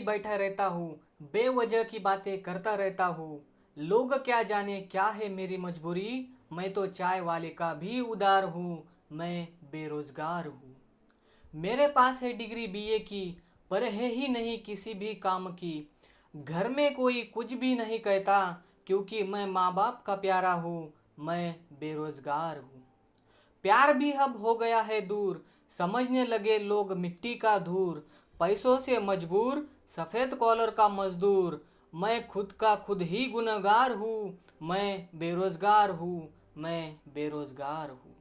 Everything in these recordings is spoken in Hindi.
बैठा रहता हूँ, बेवजह की बातें करता रहता हूँ। लोग क्या जाने क्या है मेरी मजबूरी, मैं तो चाय वाले का भी उदार हूँ, मैं बेरोजगार हूँ। मेरे पास है डिग्री बीए की, पर है ही नहीं किसी भी काम की। घर में कोई कुछ भी नहीं कहता, क्योंकि मैं माँ बाप का प्यारा हूँ, मैं बेरोजगार हूँ। प्यार भी अब हो गया है दूर, समझने लगे लोग मिट्टी का धूर। पैसों से मजबूर, सफ़ेद कॉलर का मजदूर। मैं खुद का खुद ही गुनहगार हूँ, मैं बेरोजगार हूँ, मैं बेरोजगार हूँ।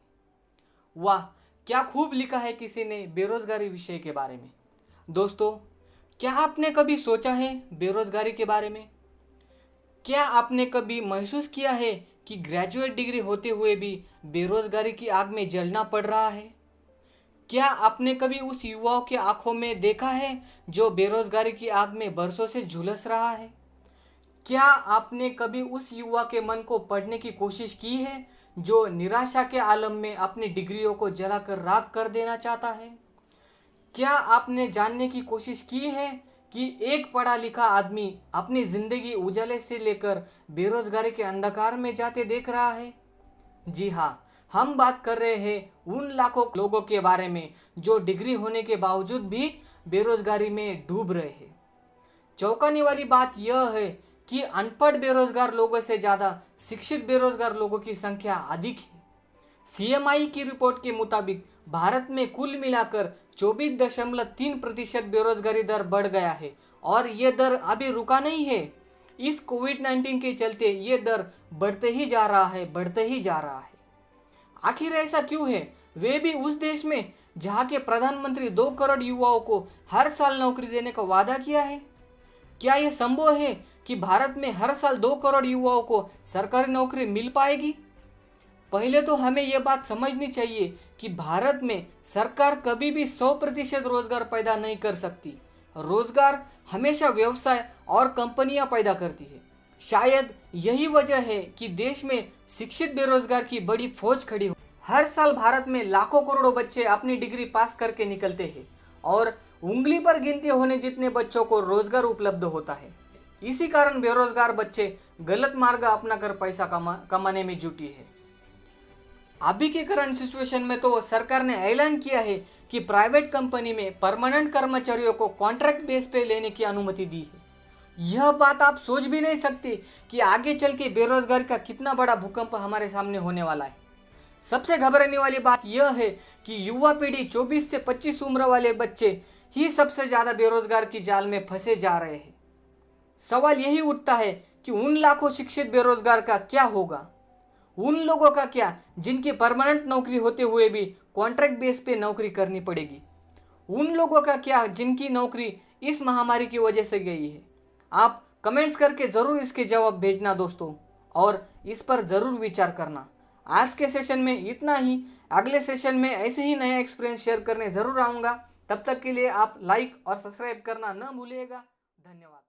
वाह, क्या खूब लिखा है किसी ने बेरोजगारी विषय के बारे में। दोस्तों, क्या आपने कभी सोचा है बेरोजगारी के बारे में? क्या आपने कभी महसूस किया है कि ग्रेजुएट डिग्री होते हुए भी बेरोजगारी की आग में जलना पड़ रहा है? क्या आपने कभी उस युवाओं की आंखों में देखा है जो बेरोजगारी की आग में बरसों से झुलस रहा है? क्या आपने कभी उस युवा के मन को पढ़ने की कोशिश की है जो निराशा के आलम में अपनी डिग्रियों को जलाकर राख कर देना चाहता है? क्या आपने जानने की कोशिश की है कि एक पढ़ा लिखा आदमी अपनी जिंदगी उजाले से लेकर बेरोजगारी के अंधकार में जाते देख रहा है? जी हाँ, हम बात कर रहे हैं उन लाखों लोगों के बारे में जो डिग्री होने के बावजूद भी बेरोजगारी में डूब रहे हैं। चौंकाने वाली बात यह है कि अनपढ़ बेरोजगार लोगों से ज़्यादा शिक्षित बेरोजगार लोगों की संख्या अधिक है। सीएमआई की रिपोर्ट के मुताबिक भारत में कुल मिलाकर 24.3% बेरोजगारी दर बढ़ गया है और ये दर अभी रुका नहीं है। इस कोविड-19 के चलते ये दर बढ़ते ही जा रहा है, बढ़ते ही जा रहा है। आखिर ऐसा क्यों है? वे भी उस देश में जहाँ के प्रधानमंत्री 2 करोड़ युवाओं को हर साल नौकरी देने का वादा किया है। क्या यह संभव है कि भारत में हर साल 2 करोड़ युवाओं को सरकारी नौकरी मिल पाएगी? पहले तो हमें यह बात समझनी चाहिए कि भारत में सरकार कभी भी 100% रोजगार पैदा नहीं कर सकती। रोजगार हमेशा व्यवसाय और कंपनियां पैदा करती है। शायद यही वजह है कि देश में शिक्षित बेरोजगार की बड़ी फौज खड़ी हो। हर साल भारत में लाखों करोड़ों बच्चे अपनी डिग्री पास करके निकलते हैं और उंगली पर गिनती होने जितने बच्चों को रोजगार उपलब्ध होता है। इसी कारण बेरोजगार बच्चे गलत मार्ग अपनाकर पैसा कमाने में जुटी है। अभी के करंट सिचुएशन में तो सरकार ने ऐलान किया है कि प्राइवेट कंपनी में परमानेंट कर्मचारियों को कॉन्ट्रैक्ट बेस पे लेने की अनुमति दी है। यह बात आप सोच भी नहीं सकते कि आगे चल के बेरोजगारी का कितना बड़ा भूकंप हमारे सामने होने वाला है। सबसे घबराने वाली बात यह है कि युवा पीढ़ी 24 से 25 उम्र वाले बच्चे ही सबसे ज़्यादा बेरोजगार की जाल में फंसे जा रहे हैं। सवाल यही उठता है कि उन लाखों शिक्षित बेरोजगार का क्या होगा? उन लोगों का क्या जिनकी परमानेंट नौकरी होते हुए भी कॉन्ट्रैक्ट बेस पे नौकरी करनी पड़ेगी? उन लोगों का क्या जिनकी नौकरी इस महामारी की वजह से गई है? आप कमेंट्स करके ज़रूर इसके जवाब भेजना दोस्तों, और इस पर ज़रूर विचार करना। आज के सेशन में इतना ही। अगले सेशन में ऐसे ही नया एक्सपीरियंस शेयर करने ज़रूर आऊँगा। तब तक के लिए आप लाइक और सब्सक्राइब करना न भूलिएगा। धन्यवाद।